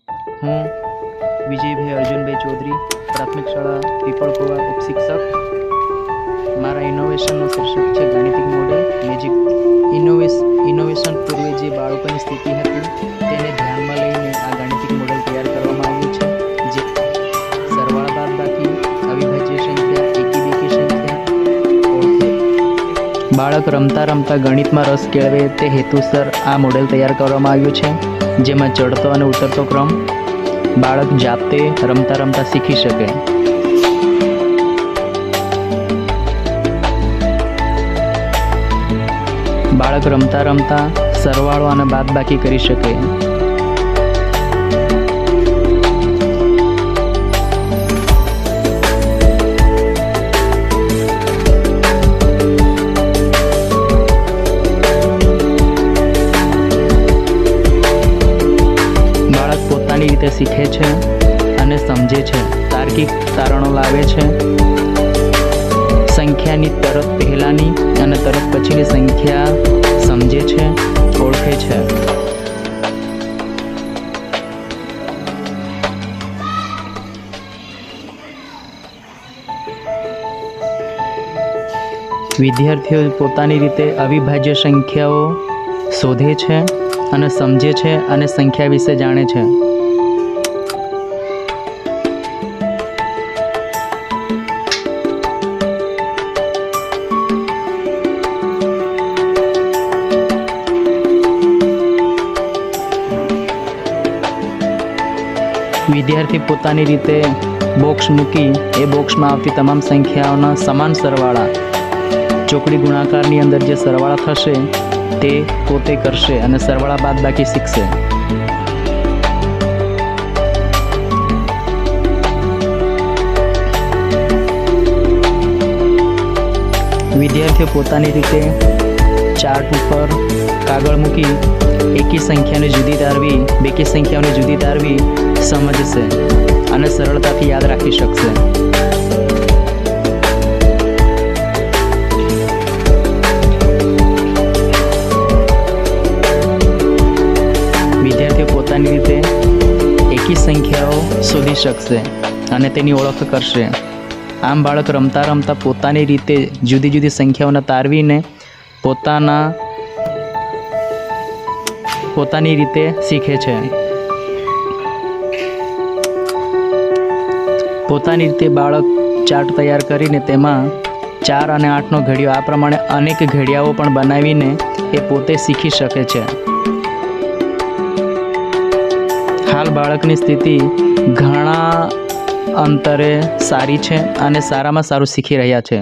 હું વિજયભાઈ અર્જુનભાઈ ચૌધરી, પ્રાથમિક શાળા પીપળકોવા ઉપશિક્ષક. મારા ઇનોવેશનનું શીર્ષક છે ગાણિતિક મોડેલ મેજિક. ઇનોવેશન પૂર્વે જે બાળકોની સ્થિતિ હતી તેને ધ્યાનમાં લઈને આ ગાણિતિક મોડેલ તૈયાર કરવામાં આવ્યું છે, જે સરવાળા બાદબાકી, અવિભાજ્ય સંખ્યા, એકી બેકી સંખ્યા ઓળખે. બાળક રમતા રમતા ગણિતમાં રસ કેળવે તે હેતુસર આ મોડેલ તૈયાર કરવામાં આવ્યું છે, જેમાં ચડતો અને ઉતરતો ક્રમ બાળક જાતે રમતા રમતા શીખી શકે. બાળક રમતા રમતા સરવાળો અને બાદબાકી કરી શકે. બાળક પોતાની રીતે શીખે છે અને સમજે છે, તાર્કિક તારણો લાવે છે. સંખ્યાની તરત પહેલાંની અને તરત પછીની સંખ્યા સમજે છે, ઓળખે છે. વિદ્યાર્થીઓ પોતાની રીતે અવિભાજ્ય સંખ્યાઓ શોધે છે અને સમજે છે અને સંખ્યા વિશે જાણે છે. વિદ્યાર્થી પોતાની રીતે બોક્સ મૂકી એ બોક્સમાં આવતી તમામ સંખ્યાઓના સમાન સરવાળા, ચોકડી ગુણાકારની અંદર જે સરવાળા થશે તે પોતે કરશે અને સરવાળા બાદબાકી શીખશે. વિદ્યાર્થીઓ પોતાની રીતે ચાર્ટ ઉપર કાગળ મૂકી એકી સંખ્યાને જુદી તારવી, બેકી સંખ્યાઓને જુદી તારવી સમજશે અને સરળતાથી યાદ રાખી શકશે. વિદ્યાર્થીઓ પોતાની રીતે એકી સંખ્યાઓ શોધી શકશે અને તેની ઓળખ કરશે. આમ બાળક રમતા રમતા પોતાની રીતે જુદી જુદી સંખ્યાઓને તારવીને પોતાની રીતે શીખે છે. પોતાની રીતે બાળક ચાર્ટ તૈયાર કરીને તેમાં 4 અને 8નો ઘડિયો આ પ્રમાણે અનેક ઘડિયાઓ પણ બનાવીને એ પોતે શીખી શકે છે. હાલ બાળકની સ્થિતિ ઘણા અંતરે સારી છે અને સારામાં સારું શીખી રહ્યા છે.